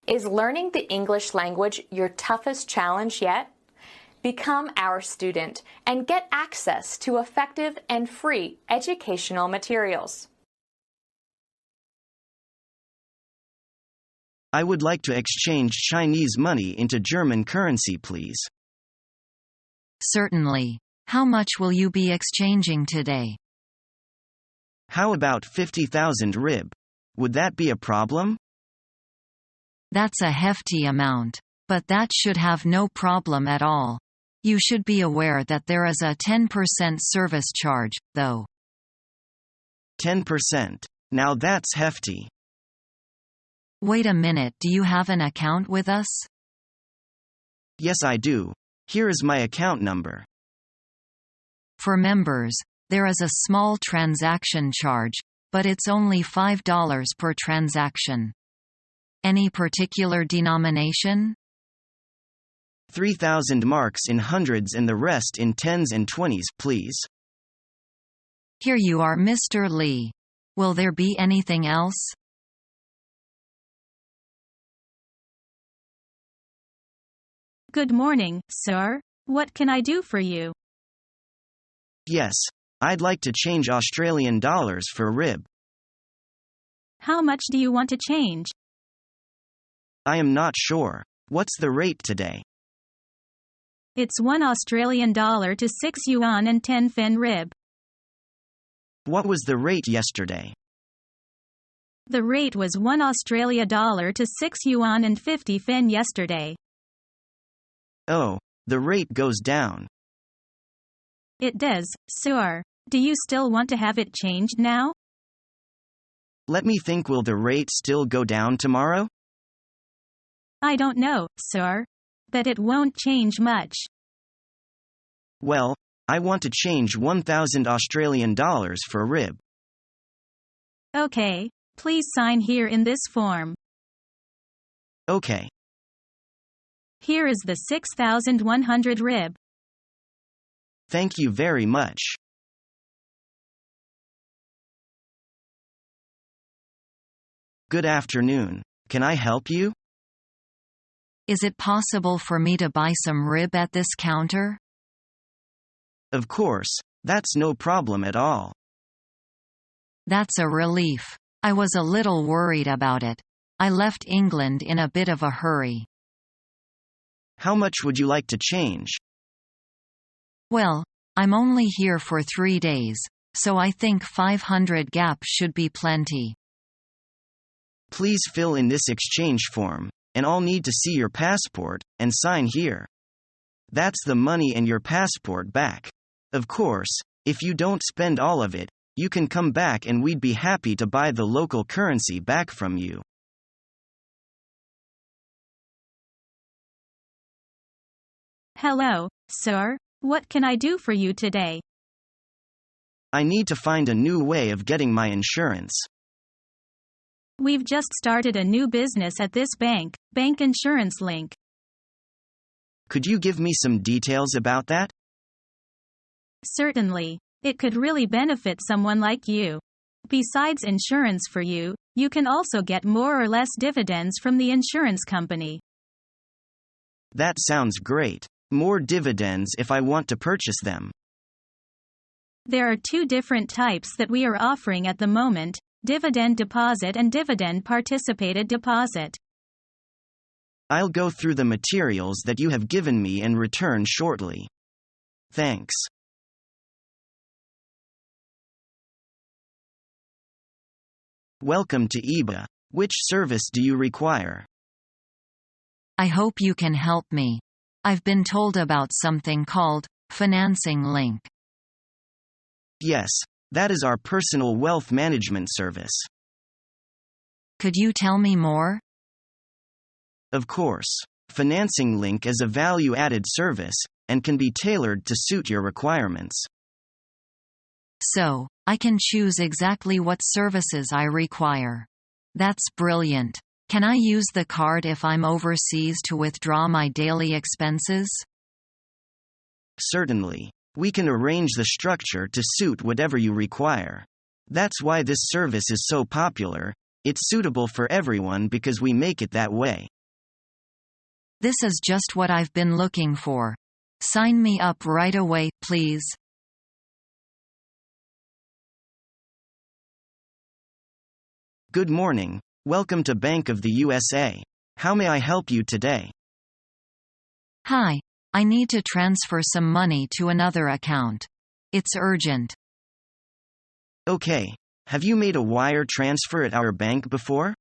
Is learning the English language your toughest challenge yet? Become our student and get access to effective and free educational materials. I would like to exchange Chinese money into German currency, please. Certainly. How much will you be exchanging today? How about 50,000 rib? Would that be a problem? That's a hefty amount. But that should have no problem at all. You should be aware that there is a 10% service charge, though. 10%. Now that's hefty. Wait a minute, do you have an account with us? Yes, I do. Here is my account number. For members, there is a small transaction charge, but it's only $5 per transaction. Any particular denomination? 3,000 marks in hundreds and the rest in tens and twenties, please. Here you are, Mr. Lee. Will there be anything else? Good morning, sir. What can I do for you? Yes, I'd like to change Australian dollars for rib. How much do you want to change? I am not sure. What's the rate today? It's $1 to 6 yuan and 10 fin rib. What was the rate yesterday? The rate was $1 to 6 yuan and 50 fin yesterday. Oh, the rate goes down. It does, sir. Do you still want to have it changed now? Let me think. Will the rate still go down tomorrow? I don't know, sir. But it won't change much. Well, I want to change 1,000 Australian dollars for rib. Okay, please sign here in this form. Okay. Here is the 6,100 rib. Thank you very much. Good afternoon. Can I help you? Is it possible for me to buy some rib at this counter? Of course, that's no problem at all. That's a relief. I was a little worried about it. I left England in a bit of a hurry. How much would you like to change? Well, I'm only here for 3 days, so I think 500 gap should be plenty. Please fill in this exchange form, and I'll need to see your passport, and sign here. That's the money and your passport back. Of course, if you don't spend all of it, you can come back and we'd be happy to buy the local currency back from you. Hello, sir. What can I do for you today? I need to find a new way of getting my insurance. We've just started a new business at this bank, Bank Insurance Link. Could you give me some details about that? Certainly. It could really benefit someone like you. Besides insurance for you, you can also get more or less dividends from the insurance company. That sounds great. More dividends if I want to purchase them. There are 2 different types that we are offering at the moment: dividend deposit and dividend participated deposit. I'll go through the materials that you have given me and return shortly. Thanks. Welcome to EBA. Which service do you require? I hope you can help me. I've been told about something called Financing Link. Yes, that is our personal wealth management service. Could you tell me more? Of course. Financing Link is a value-added service, and can be tailored to suit your requirements. So, I can choose exactly what services I require. That's brilliant. Can I use the card if I'm overseas to withdraw my daily expenses? Certainly. We can arrange the structure to suit whatever you require. That's why this service is so popular. It's suitable for everyone because we make it that way. This is just what I've been looking for. Sign me up right away, please. Good morning. Welcome to Bank of the USA. How may I help you today? Hi. I need to transfer some money to another account. It's urgent. Okay. Have you made a wire transfer at our bank before?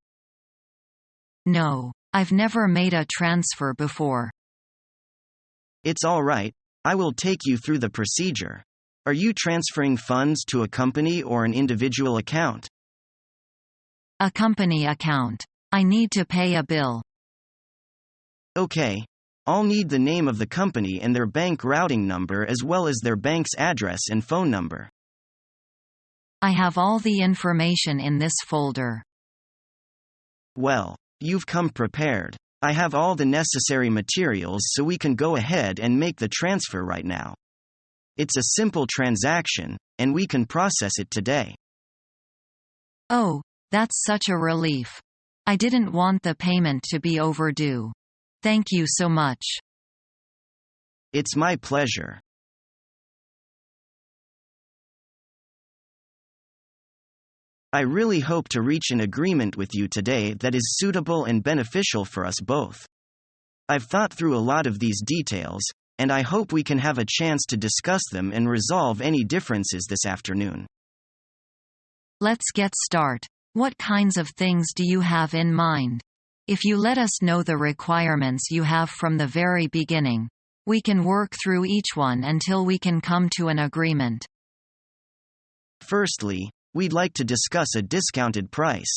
No, I've never made a transfer before. It's all right. I will take you through the procedure. Are you transferring funds to a company or an individual account? A company account. I need to pay a bill. Okay. I'll need the name of the company and their bank routing number as well as their bank's address and phone number. I have all the information in this folder. Well, you've come prepared. I have all the necessary materials so we can go ahead and make the transfer right now. It's a simple transaction, and we can process it today. Oh, that's such a relief. I didn't want the payment to be overdue. Thank you so much. It's my pleasure. I really hope to reach an agreement with you today that is suitable and beneficial for us both. I've thought through a lot of these details, and I hope we can have a chance to discuss them and resolve any differences this afternoon. Let's get started. What kinds of things do you have in mind? If you let us know the requirements you have from the very beginning, we can work through each one until we can come to an agreement. Firstly, we'd like to discuss a discounted price.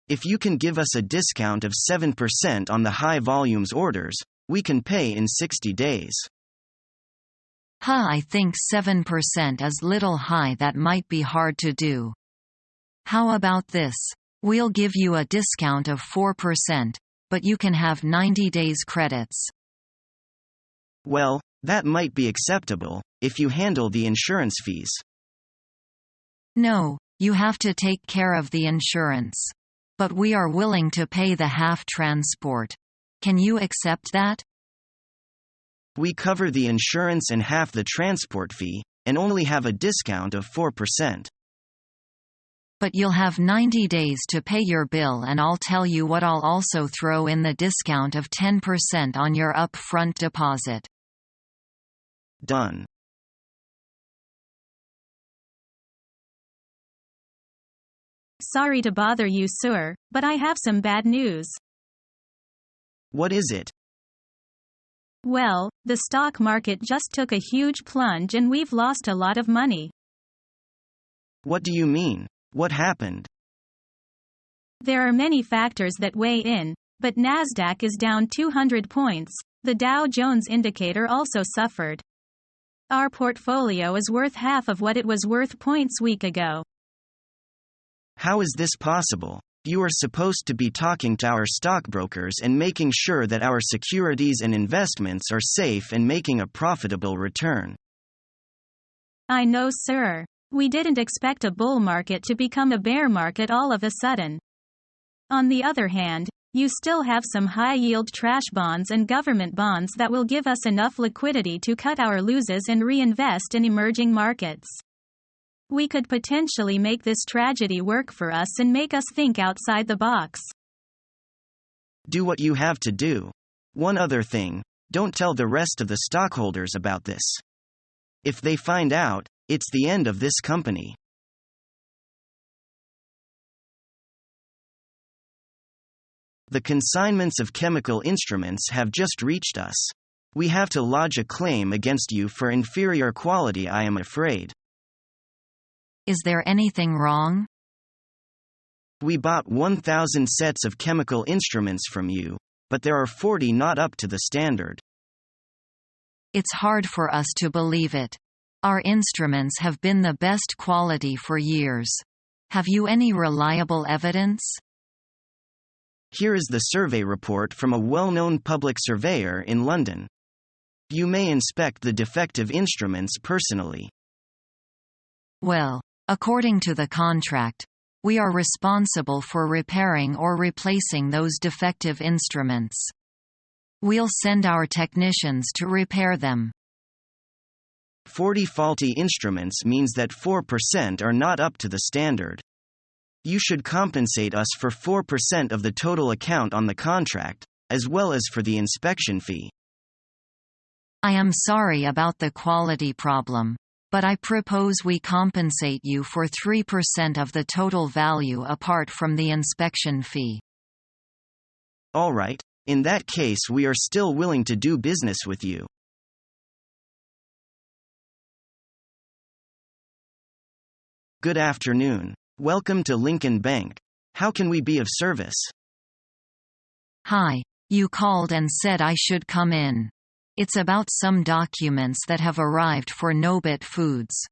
If you can give us a discount of 7% on the high volumes orders, we can pay in 60 days. I think 7% is little high. That might be hard to do. How about this? We'll give you a discount of 4%, but you can have 90 days credits. Well, that might be acceptable, if you handle the insurance fees. No, you have to take care of the insurance. But we are willing to pay the half transport. Can you accept that? We cover the insurance and half the transport fee, and only have a discount of 4%. But you'll have 90 days to pay your bill, and I'll tell you what, I'll also throw in the discount of 10% on your upfront deposit. Done. Sorry to bother you, sir, but I have some bad news. What is it? Well, the stock market just took a huge plunge and we've lost a lot of money. What do you mean? What happened? There are many factors that weigh in, but Nasdaq is down 200 points. The Dow Jones indicator also suffered. Our portfolio is worth half of what it was worth points week ago. How is this possible? You are supposed to be talking to our stockbrokers and making sure that our securities and investments are safe and making a profitable return. I know, sir. We didn't expect a bull market to become a bear market all of a sudden. On the other hand, you still have some high-yield trash bonds and government bonds that will give us enough liquidity to cut our losses and reinvest in emerging markets. We could potentially make this tragedy work for us and make us think outside the box. Do what you have to do. One other thing, don't tell the rest of the stockholders about this. If they find out, it's the end of this company. The consignments of chemical instruments have just reached us. We have to lodge a claim against you for inferior quality, I am afraid. Is there anything wrong? We bought 1,000 sets of chemical instruments from you, but there are 40 not up to the standard. It's hard for us to believe it. Our instruments have been the best quality for years. Have you any reliable evidence? Here is the survey report from a well-known public surveyor in London. You may inspect the defective instruments personally. Well, according to the contract, we are responsible for repairing or replacing those defective instruments. We'll send our technicians to repair them. 40 faulty instruments means that 4% are not up to the standard. You should compensate us for 4% of the total account on the contract, as well as for the inspection fee. I am sorry about the quality problem, but I propose we compensate you for 3% of the total value apart from the inspection fee. All right, in that case we are still willing to do business with you. Good afternoon. Welcome to Lincoln Bank. How can we be of service? Hi, you called and said I should come in. It's about some documents that have arrived for Nobit Foods.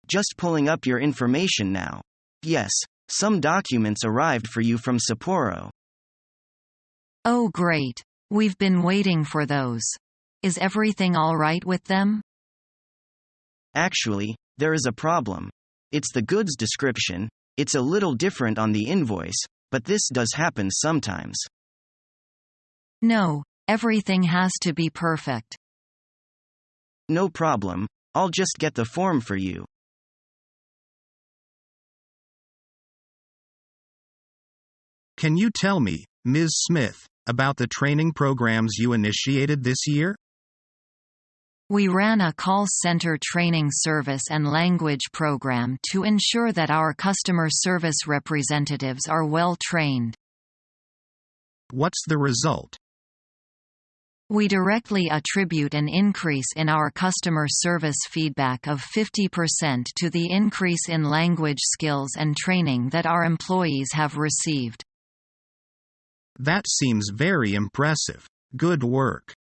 Just pulling up your information now. Yes, some documents arrived for you from Sapporo. Oh great, we've been waiting for those. Is everything all right with them? Actually, there is a problem. It's the goods description. It's a little different on the invoice, but this does happen sometimes. No, everything has to be perfect. No problem, I'll just get the form for you. Can you tell me, Ms. Smith, about the training programs you initiated this year? We ran a call center training service and language program to ensure that our customer service representatives are well trained. What's the result? We directly attribute an increase in our customer service feedback of 50% to the increase in language skills and training that our employees have received. That seems very impressive. Good work.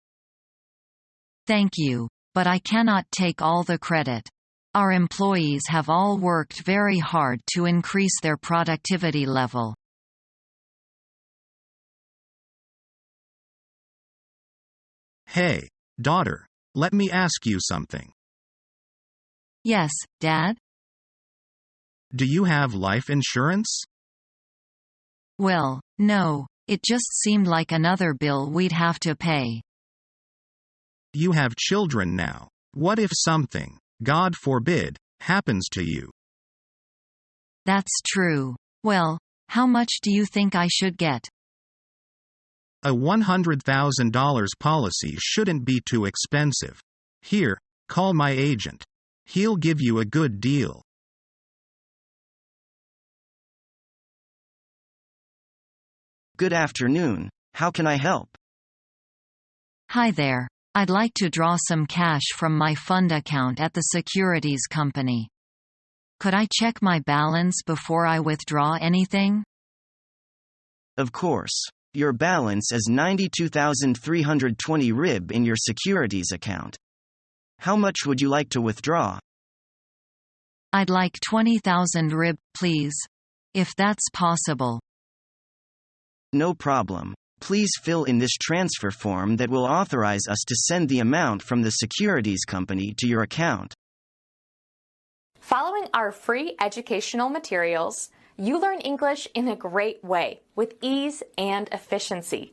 Thank you, but I cannot take all the credit. Our employees have all worked very hard to increase their productivity level. Hey, daughter, let me ask you something. Yes, Dad? Do you have life insurance? Well, no, it just seemed like another bill we'd have to pay. You have children now. What if something, God forbid, happens to you? That's true. Well, how much do you think I should get? A $100,000 policy shouldn't be too expensive. Here, call my agent. He'll give you a good deal. Good afternoon. How can I help? Hi there. I'd like to draw some cash from my fund account at the securities company. Could I check my balance before I withdraw anything? Of course. Your balance is 92,320 RIB in your securities account. How much would you like to withdraw? I'd like 20,000 RIB, please. If that's possible. No problem. Please fill in this transfer form that will authorize us to send the amount from the securities company to your account. Following our free educational materials, you learn English in a great way with ease and efficiency.